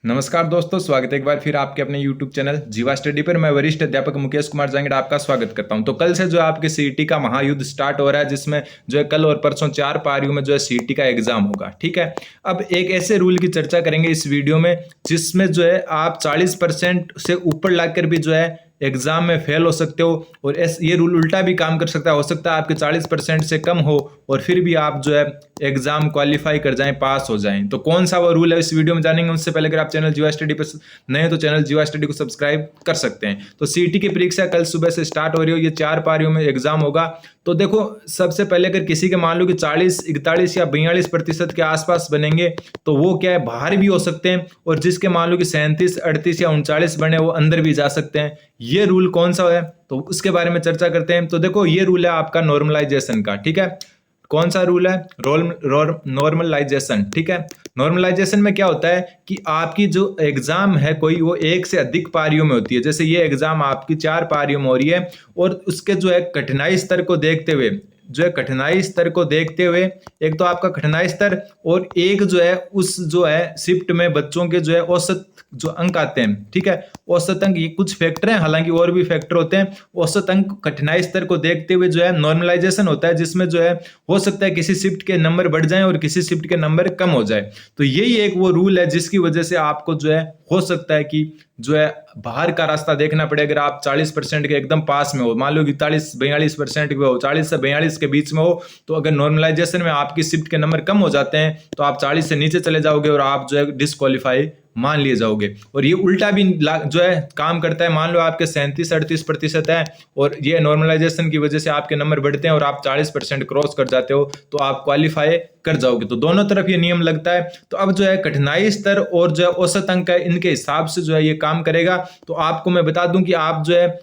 नमस्कार दोस्तों, स्वागत है एक बार फिर आपके अपने YouTube चैनल जीवा स्टडी पर। मैं वरिष्ठ अध्यापक मुकेश कुमार जांगड़ा आपका स्वागत करता हूं। तो कल से जो आपके सीईटी का महायुद्ध स्टार्ट हो रहा है, जिसमें जो है कल और परसों 4 पारियों में जो है सीईटी का एग्जाम होगा। ठीक है, अब एक ऐसे रूल की चर्चा करेंगे इस वीडियो में जिसमें जो है आप 40% से ऊपर लाकर भी जो है एग्जाम में फेल हो सकते हो, और ये रूल उल्टा भी काम कर सकता है। हो सकता है आपके 40% से कम हो और फिर भी आप जो है एग्जाम क्वालिफाई कर जाएं, पास हो जाएं। तो कौन सा वो रूल है इस वीडियो में जानेंगे। उससे पहले अगर आप चैनल जीवा स्टडी पर नए हो तो चैनल जीवा स्टडी को सब्सक्राइब कर सकते हैं। तो सीईटी की परीक्षा कल सुबह से स्टार्ट हो रही हो, ये 4 पारियों में एग्जाम होगा। तो देखो, सबसे पहले अगर किसी के मान लो कि 40, 41 या 42% के आसपास बनेंगे तो वो क्या है, बाहर भी हो सकते हैं, और जिसके मान लो कि 37, 38 या 39 बने वो अंदर भी जा सकते हैं। ये रूल कौन सा है तो उसके बारे में चर्चा करते हैं। तो देखो, ये रूल है आपका नॉर्मलाइजेशन का। ठीक है, कौन सा रूल है? नॉर्मलाइजेशन। ठीक है, नॉर्मलाइजेशन में क्या होता है कि आपकी जो एग्जाम है कोई, वो 1 से अधिक पारियों में होती है। जैसे ये एग्जाम आपकी 4 पारियों में हो रही है, और उसके जो है कठिनाई स्तर को देखते हुए एक तो आपका कठिनाई स्तर, और एक जो है उस जो है शिफ्ट में बच्चों के जो है औसत जो अंक आते हैं। ठीक है, औसत अंक, ये कुछ फैक्टर हैं, हालांकि और भी फैक्टर होते हैं। औसत अंक कठिनाई स्तर को देखते हुए जो है नॉर्मलाइजेशन होता है, जिसमें जो है हो सकता है किसी शिफ्ट के नंबर बढ़ जाएं और किसी शिफ्ट के नंबर कम हो जाए। तो यही एक वो रूल है जिसकी वजह से आपको जो है हो सकता है कि जो है बाहर का रास्ता देखना पड़े। अगर आप 40% के एकदम पास में हो, मान लो 41-42% के हो, 40 से 42 के बीच में हो, तो अगर नॉर्मलाइजेशन में आपकी शिफ्ट के नंबर कम हो जाते हैं तो आप 40 से नीचे चले जाओगे और आप जो है डिस्क्वालीफाई मान लिए जाओगे। और ये उल्टा भी जो है काम करता है। मान लो आपके 37-38% है और ये नॉर्मलाइजेशन की वजह से आपके नंबर बढ़ते हैं और आप 40% क्रॉस कर जाते हो तो आप क्वालिफाई कर जाओगे। तो दोनों तरफ ये नियम लगता है। तो अब जो है कठिनाई स्तर और जो है औसत अंक है, इनके हिसाब से जो है ये काम करेगा। तो आपको मैं बता दूं कि आप जो है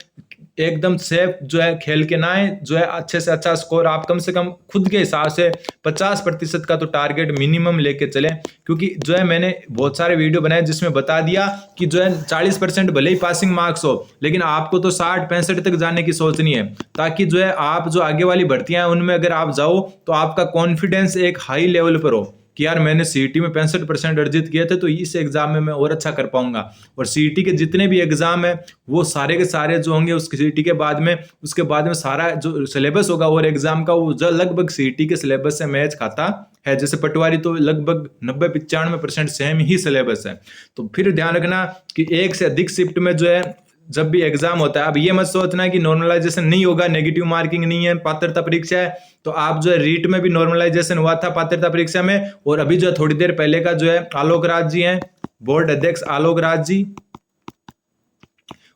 एकदम सेफ जो है खेल के ना आए, जो है अच्छे से अच्छा स्कोर आप कम से कम खुद के हिसाब से 50% का तो टारगेट मिनिमम लेके चले। क्योंकि जो है मैंने बहुत सारे वीडियो बनाए जिसमें बता दिया कि जो है 40% भले ही पासिंग मार्क्स हो, लेकिन आपको तो 60-65 तक जाने की सोचनी है, ताकि जो है आप जो आगे वाली भर्तियां हैं उनमें अगर आप जाओ तो आपका कॉन्फिडेंस एक हाई लेवल पर हो कि यार मैंने सीईटी में 65% अर्जित किए थे, तो इस एग्जाम में मैं और अच्छा कर पाऊंगा। और सीईटी के जितने भी एग्जाम है वो सारे के सारे जो होंगे उसके सीईटी के बाद में, उसके बाद में सारा जो सिलेबस होगा और एग्जाम का, वो जो लगभग सीईटी के सिलेबस से मैच खाता है। जैसे पटवारी तो लगभग 90-95% सेम ही सिलेबस है। तो फिर ध्यान रखना कि 1 से अधिक शिफ्ट में जो है जब भी एग्जाम होता है, अब ये मत सोचना कि नॉर्मलाइजेशन नहीं होगा, नेगेटिव मार्किंग नहीं है, पात्रता परीक्षा है। तो आप जो है रीट में भी नॉर्मलाइजेशन हुआ था पात्रता परीक्षा में, और अभी जो है थोड़ी देर पहले का जो है आलोक राज जी हैं, बोर्ड अध्यक्ष आलोक राज जी,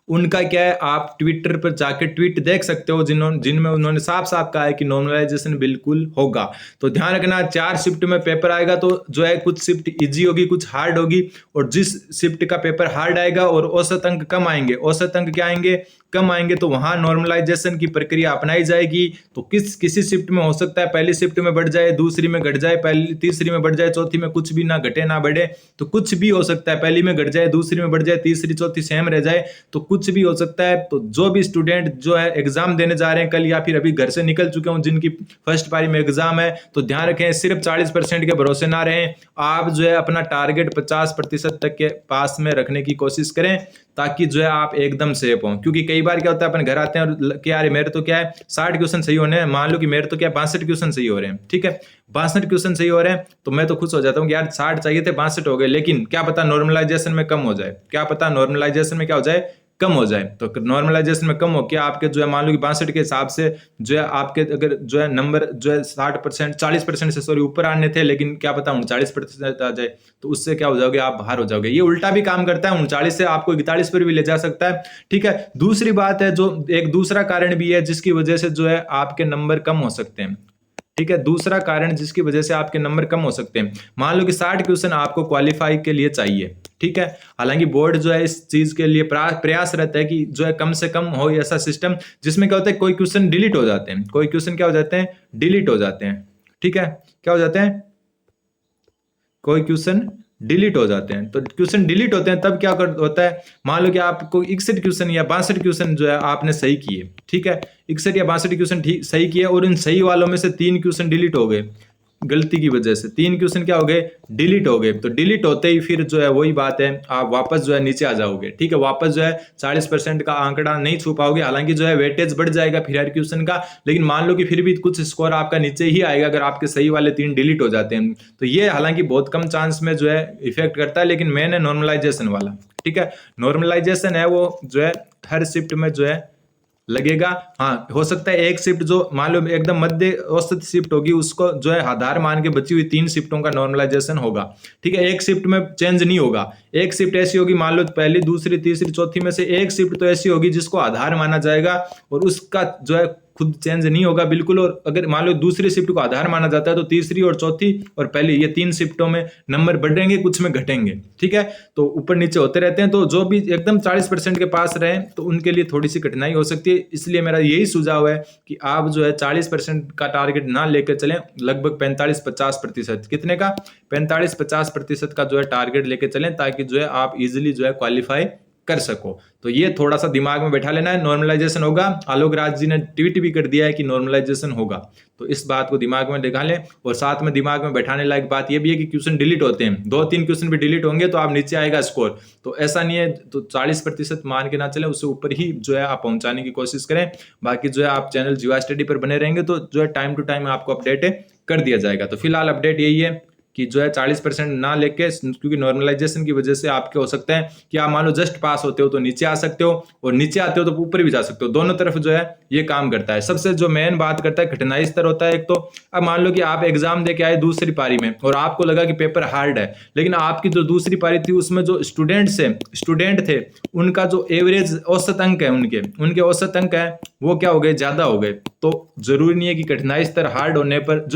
उनका क्या है, आप ट्विटर पर जाकर ट्वीट देख सकते हो जिनमें उन्होंने साफ साफ कहा है कि नॉर्मलाइजेशन बिल्कुल होगा। तो ध्यान रखना, 4 शिफ्ट में पेपर आएगा तो जो है कुछ शिफ्ट इजी होगी, कुछ हार्ड होगी, और जिस शिफ्ट का पेपर हार्ड आएगा और औसत अंक कम आएंगे, औसत अंक क्या आएंगे, कम आएंगे, तो वहां नॉर्मलाइजेशन की प्रक्रिया अपनाई जाएगी। तो किसी शिफ्ट में हो सकता है पहली शिफ्ट में बढ़ जाए, दूसरी में घट जाए, पहली तीसरी में बढ़ जाए, चौथी में कुछ भी ना घटे ना बढ़े। तो कुछ भी हो सकता है, पहली में घट जाए, दूसरी में बढ़ जाए, तीसरी चौथी सेम रह जाए, तो कुछ भी हो सकता है। तो जो भी स्टूडेंट जो है एग्जाम देने जा रहे हैं कल, या फिर अभी घर से निकल चुके हों जिनकी फर्स्ट पारी में एग्जाम है, तो ध्यान रखें सिर्फ 40% के भरोसे ना रहें। आप जो है अपना टारगेट 50% तक के पास में रखने की कोशिश करें, ताकि जो है आप एकदम सेफ हो। क्योंकि कई बार क्या होता है, अपन घर आते हैं और क्या यार मेरे तो क्या है 60 क्वेश्चन सही होने हैं, मान लो कि मेरे तो क्या 62 क्वेश्चन सही हो रहे हैं। ठीक है, 62 क्वेश्चन सही हो रहे हैं तो मैं तो खुश हो जाता हूँ कि यार 60 चाहिए थे, 62 हो गए। लेकिन क्या पता नॉर्मलाइजेशन में कम हो जाए, क्या पता नॉर्मलाइजेशन में क्या हो जाए, कम हो जाए। तो नॉर्मलाइजेशन में कम हो क्या आपके जो है मान लो कि 62 के हिसाब से जो है आपके अगर जो है नंबर जो है 40% से सॉरी ऊपर आने थे, लेकिन क्या पता 39% आ जाए, तो उससे क्या हो जाओगे, आप बाहर हो जाओगे। ये उल्टा भी काम करता है, 39 से आपको 41 पर भी ले जा सकता है। ठीक है, दूसरी बात है, जो एक दूसरा कारण भी है जिसकी वजह से जो है आपके नंबर कम हो सकते हैं। ठीक है, दूसरा कारण जिसकी वजह से आपके नंबर कम हो सकते हैं, मान लो कि 60 क्वेश्चन आपको क्वालिफाई के लिए चाहिए। ठीक है, हालांकि बोर्ड जो है इस चीज के लिए प्रयास रहता है कि जो है कम से कम हो ऐसा सिस्टम जिसमें क्या होता है, कोई क्वेश्चन डिलीट हो जाते हैं, कोई क्वेश्चन क्या हो जाते हैं, डिलीट हो जाते हैं। ठीक है, क्या हो जाते हैं, कोई क्वेश्चन डिलीट हो जाते हैं। तो क्वेश्चन डिलीट होते हैं तब क्या होता है, मान लो कि आपको 61 क्वेश्चन या 62 क्वेश्चन जो है आपने सही किए। ठीक है, 61 या 62 क्वेश्चन सही किए, और इन सही वालों में से 3 क्वेश्चन डिलीट हो गए। गलती की वजह से 3 क्वेश्चन क्या हो गए, डिलीट हो गए। तो डिलीट होते ही फिर जो है वही बात है, आप वापस जो है नीचे आ जाओगे, ठीक है। वापस जो है 40% का आंकड़ा नहीं छू पाओगे, हालांकि जो है वेटेज बढ़ जाएगा फिर हर क्वेश्चन का, लेकिन मान लो कि फिर भी कुछ स्कोर आपका नीचे ही आएगा अगर आपके सही वाले 3 डिलीट हो जाते हैं। तो ये हालांकि बहुत कम चांस में जो है इफेक्ट करता है, लेकिन मेन है नॉर्मलाइजेशन वाला, ठीक है। नॉर्मलाइजेशन है वो जो है हर शिफ्ट में जो है लगेगा। हाँ, हो सकता है एक शिफ्ट जो मान लो एकदम मध्य औसत शिफ्ट होगी, उसको जो है आधार मान के बची हुई 3 शिफ्टों का नॉर्मलाइजेशन होगा, ठीक है। एक शिफ्ट में चेंज नहीं होगा। एक शिफ्ट ऐसी होगी, मान लो पहली, दूसरी, तीसरी, चौथी में से एक शिफ्ट तो ऐसी होगी जिसको आधार माना जाएगा और उसका जो है खुद चेंज नहीं होगा बिल्कुल। और अगर मान लो दूसरी शिफ्ट को आधार माना जाता है तो तीसरी और चौथी और पहली, ये 3 शिफ्टों में नंबर बढ़ेंगे, कुछ में घटेंगे, ठीक है। तो ऊपर नीचे होते रहते हैं। तो जो भी एकदम 40% के पास रहे तो उनके लिए थोड़ी सी कठिनाई हो सकती है। इसलिए मेरा यही सुझाव है कि आप जो है 40% का टारगेट ना लेकर चलें, लगभग 45-50%, कितने का, 45-50% का जो है टारगेट लेकर चलें, ताकि जो है आप इजिली जो है क्वालिफाई कर सको। तो ये थोड़ा सा दिमाग में बैठा लेना है, नॉर्मलाइजेशन होगा। आलोक राज जी ने ट्वीट भी कर दिया है कि नॉर्मलाइजेशन होगा, तो इस बात को दिमाग में दिखा लें। और साथ में दिमाग में बैठाने लायक बात ये भी है कि क्वेश्चन डिलीट होते हैं, 2-3 क्वेश्चन भी डिलीट होंगे तो आप नीचे आएगा स्कोर। तो ऐसा नहीं है, तो 40% मान के ना चले, उससे ऊपर ही जो है आप पहुंचाने की कोशिश करें। बाकी जो है आप चैनल जीवा स्टडी पर बने रहेंगे तो जो है टाइम टू टाइम आपको अपडेट कर दिया जाएगा। तो फिलहाल अपडेट यही है कि जो है 40% ना लेके, क्योंकि नॉर्मलाइजेशन की वजह से आपके हो सकता है कि आप मान लो जस्ट पास होते हो तो नीचे आ सकते हो, और नीचे आते हो तो ऊपर भी जा सकते हो। दोनों तरफ जो है ये काम करता है। सबसे जो मेन बात करता है कठिनाई स्तर होता है एक तो, अब मान लो कि आप एग्जाम देके आए दूसरी पारी में और आपको लगा कि पेपर हार्ड है, लेकिन आपकी जो दूसरी पारी थी उसमें जो स्टूडेंट थे उनका जो एवरेज औसत अंक है, उनके औसत अंक है वो क्या हो गए, ज्यादा हो गए। तो जरूरी नहीं है कि कठिनाई स्तर हार्ड होने पर,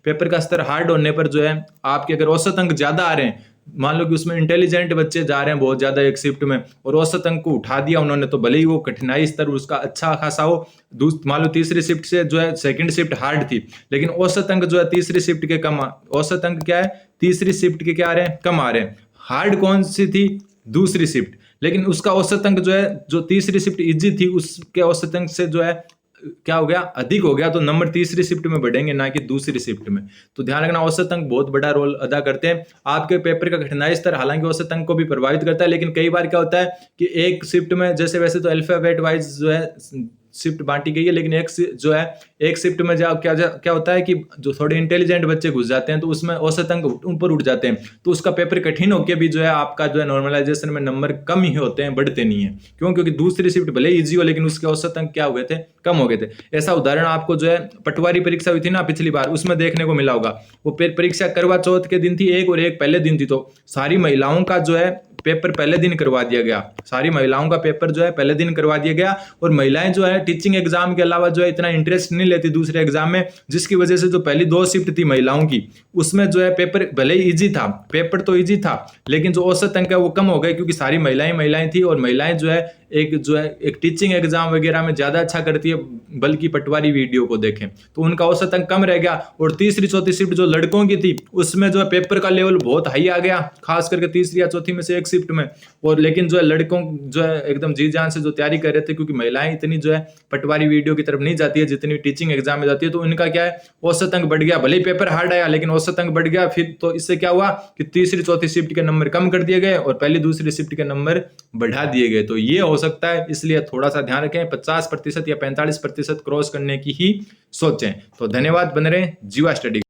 पेपर का स्तर हार्ड होने पर जो है आपके अगर औसत अंक ज्यादा आ रहे हैं, मान लो कि उसमें इंटेलिजेंट बच्चे जा रहे हैं बहुत ज्यादा एक शिफ्ट में और औसत अंक को उठा दिया उन्होंने, तो भले ही वो कठिनाई स्तर उसका अच्छा खासा हो, मान लो तीसरी शिफ्ट से जो है सेकंड शिफ्ट हार्ड थी, लेकिन औसत अंक जो है तीसरी शिफ्ट के कम, औसत अंक क्या है, तीसरी शिफ्ट के क्या आ रहे हैं, कम आ रहे हैं। हार्ड कौन सी थी, दूसरी शिफ्ट, लेकिन उसका औसत अंक जो है, जो तीसरी शिफ्ट इजी थी उसके औसत अंक से जो है क्या हो गया, अधिक हो गया। तो नंबर तीसरी शिफ्ट में बढ़ेंगे, ना कि दूसरी शिफ्ट में। तो ध्यान रखना, औसत अंक बहुत बड़ा रोल अदा करते हैं आपके पेपर का कठिनाई स्तर। हालांकि औसत अंक को भी प्रभावित करता है, लेकिन कई बार क्या होता है कि एक शिफ्ट में, जैसे वैसे तो अल्फाबेट वाइज जो है शिफ्ट बांटी गई है, लेकिन एक शिफ्ट में क्या होता है कि जो थोड़े इंटेलिजेंट बच्चे घुस जाते हैं तो उसमें औसत अंक ऊपर उठ जाते हैं, तो उसका पेपर कठिन होकर भी जो है आपका जो है नॉर्मलाइजेशन में नंबर कम ही होते हैं, बढ़ते नहीं है। क्यों? क्योंकि दूसरी शिफ्ट भले इजी हो लेकिन उसके औसत अंक क्या हो गए थे, कम हो गए थे। ऐसा उदाहरण आपको जो है पटवारी परीक्षा हुई थी ना पिछली बार, उसमें देखने को मिला होगा। वो परीक्षा करवा चौथ के दिन थी एक, और एक पहले दिन थी, तो सारी महिलाओं का जो है पेपर पहले दिन करवा दिया गया, सारी महिलाओं का पेपर जो है पहले दिन करवा दिया गया। और महिलाएं जो है टीचिंग एग्जाम के अलावा जो है इतना इंटरेस्ट नहीं लेती दूसरे एग्जाम में, जिसकी वजह से जो पहली 2 शिफ्ट थी महिलाओं की, उसमें जो है पेपर भले ही इजी था, पेपर तो इजी था, लेकिन जो औसत अंक है वो कम हो गए, क्योंकि सारी महिलाएं थी। और महिलाएं जो है एक टीचिंग एग्जाम वगैरह में ज्यादा अच्छा करती है, बल्कि पटवारी वीडियो को देखें तो उनका औसत अंक कम रह गया। और तीसरी चौथी शिफ्ट जो लड़कों की थी उसमें जो है पेपर का लेवल बहुत हाई आ गया, खास करके तीसरी या चौथी में से एक शिफ्ट में। और लेकिन जो है लड़कों जो है एकदम जी जान से जो तैयारी कर रहे थे, क्योंकि महिलाएं इतनी जो है पटवारी वीडियो की तरफ नहीं जाती है जितनी टीचिंग एग्जाम में जाती है, तो उनका क्या है, औसत अंक बढ़ गया। भले ही पेपर हार्ड आया लेकिन औसत अंक बढ़ गया। फिर तो इससे क्या हुआ कि तीसरी चौथी शिफ्ट के नंबर कम कर दिए गए और पहली दूसरी शिफ्ट के नंबर बढ़ा दिए गए। तो ये हो सकता है, इसलिए थोड़ा सा ध्यान रखें, 50% या 45% क्रॉस करने की ही सोचें। तो धन्यवाद, बने रहें जीवा स्टडी।